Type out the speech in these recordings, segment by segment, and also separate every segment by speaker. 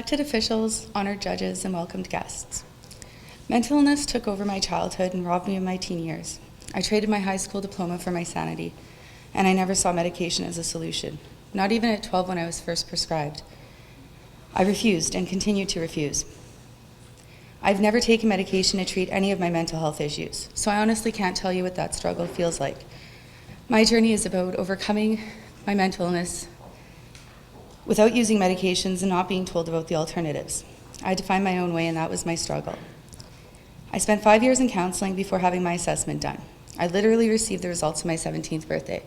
Speaker 1: Elected officials, honored judges, and welcomed guests. Mental illness took over my childhood and robbed me of my teen years. I traded my high school diploma for my sanity, and I never saw medication as a solution, not even at 12 when I was first prescribed. I refused and continued to refuse. I've never taken medication to treat any of my mental health issues, so I honestly can't tell you what that struggle feels like. My journey is about overcoming my mental illness without using medications and not being told about the alternatives. I had to find my own way, and that was my struggle. I spent 5 years in counseling before having my assessment done. I literally received the results of my 17th birthday.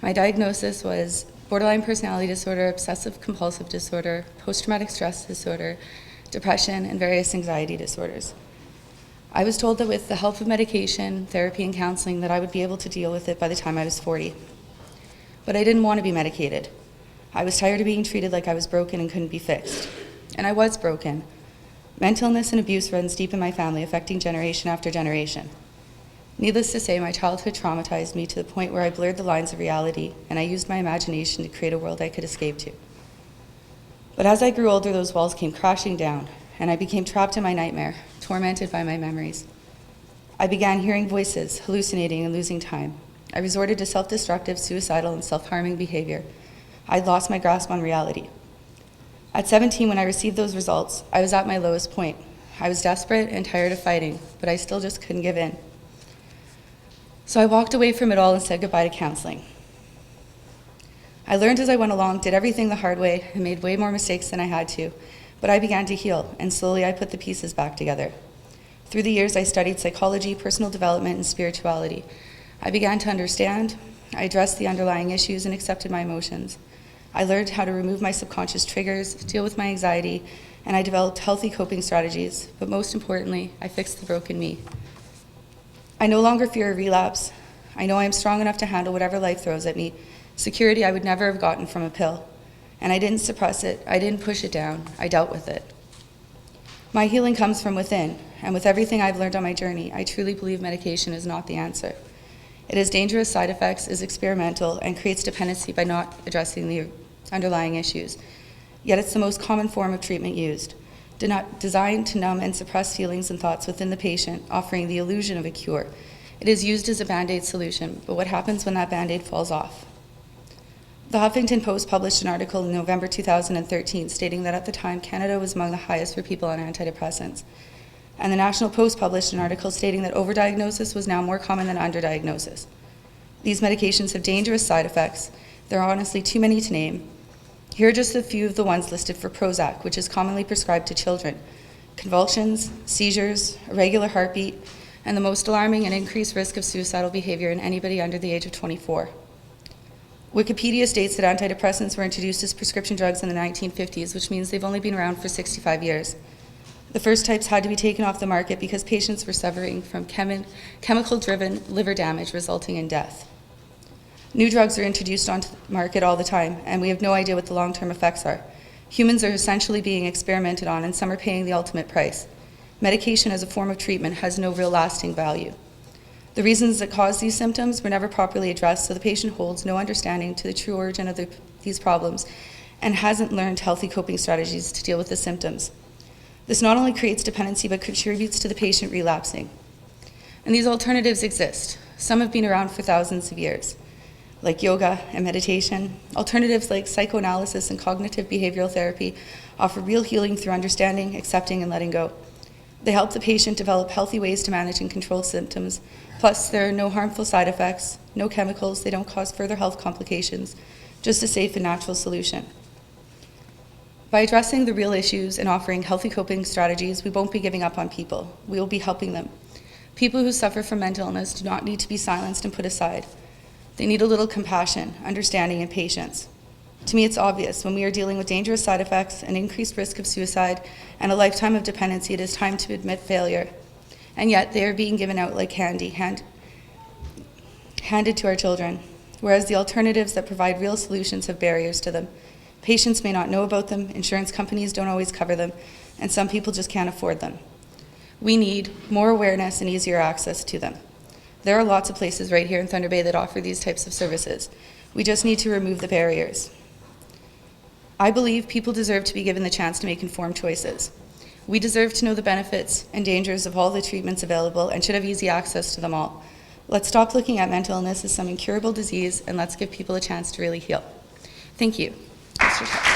Speaker 1: My diagnosis was borderline personality disorder, obsessive compulsive disorder, post-traumatic stress disorder, depression, and various anxiety disorders. I was told that with the help of medication, therapy, and counseling that I would be able to deal with it by the time I was 40. But I didn't want to be medicated. I was tired of being treated like I was broken and couldn't be fixed. And I was broken. Mental illness and abuse runs deep in my family, affecting generation after generation. Needless to say, my childhood traumatized me to the point where I blurred the lines of reality, and I used my imagination to create a world I could escape to. But as I grew older, those walls came crashing down, and I became trapped in my nightmare, tormented by my memories. I began hearing voices, hallucinating, and losing time. I resorted to self-destructive, suicidal, and self-harming behavior. I'd lost my grasp on reality. At 17, when I received those results, I was at my lowest point. I was desperate and tired of fighting, but I still just couldn't give in. So I walked away from it all and said goodbye to counseling. I learned as I went along, did everything the hard way, and made way more mistakes than I had to, but I began to heal, and slowly I put the pieces back together. Through the years, I studied psychology, personal development, and spirituality. I began to understand, I addressed the underlying issues, and accepted my emotions. I learned how to remove my subconscious triggers, deal with my anxiety, and I developed healthy coping strategies, but most importantly, I fixed the broken me. I no longer fear a relapse. I know I am strong enough to handle whatever life throws at me, security I would never have gotten from a pill. And I didn't suppress it, I didn't push it down, I dealt with it. My healing comes from within, and with everything I've learned on my journey, I truly believe medication is not the answer. It has dangerous side effects, is experimental, and creates dependency by not addressing the underlying issues. Yet it's the most common form of treatment used, designed to numb and suppress feelings and thoughts within the patient, offering the illusion of a cure. It is used as a Band-Aid solution, but what happens when that Band-Aid falls off? The Huffington Post published an article in November 2013 stating that at the time, Canada was among the highest for people on antidepressants. And the National Post published an article stating that overdiagnosis was now more common than underdiagnosis. These medications have dangerous side effects. There are honestly too many to name. Here are just a few of the ones listed for Prozac, which is commonly prescribed to children: convulsions, seizures, irregular heartbeat, and the most alarming, an increased risk of suicidal behavior in anybody under the age of 24. Wikipedia states that antidepressants were introduced as prescription drugs in the 1950s, which means they've only been around for 65 years. The first types had to be taken off the market because patients were suffering from chemical-driven liver damage resulting in death. New drugs are introduced onto the market all the time, and we have no idea what the long-term effects are. Humans are essentially being experimented on, and some are paying the ultimate price. Medication as a form of treatment has no real lasting value. The reasons that cause these symptoms were never properly addressed, so the patient holds no understanding to the true origin of these problems and hasn't learned healthy coping strategies to deal with the symptoms. This not only creates dependency, but contributes to the patient relapsing. And these alternatives exist. Some have been around for thousands of years, like yoga and meditation. Alternatives like psychoanalysis and cognitive behavioral therapy offer real healing through understanding, accepting, and letting go. They help the patient develop healthy ways to manage and control symptoms. Plus, there are no harmful side effects, no chemicals, they don't cause further health complications, just a safe and natural solution. By addressing the real issues and offering healthy coping strategies, we won't be giving up on people. We will be helping them. People who suffer from mental illness do not need to be silenced and put aside. They need a little compassion, understanding, and patience. To me, it's obvious when we are dealing with dangerous side effects, an increased risk of suicide, and a lifetime of dependency, it is time to admit failure. And yet, they are being given out like candy, handed to our children, whereas the alternatives that provide real solutions have barriers to them. Patients may not know about them, insurance companies don't always cover them, and some people just can't afford them. We need more awareness and easier access to them. There are lots of places right here in Thunder Bay that offer these types of services. We just need to remove the barriers. I believe people deserve to be given the chance to make informed choices. We deserve to know the benefits and dangers of all the treatments available and should have easy access to them all. Let's stop looking at mental illness as some incurable disease, and let's give people a chance to really heal. Thank you. Mr. Chair.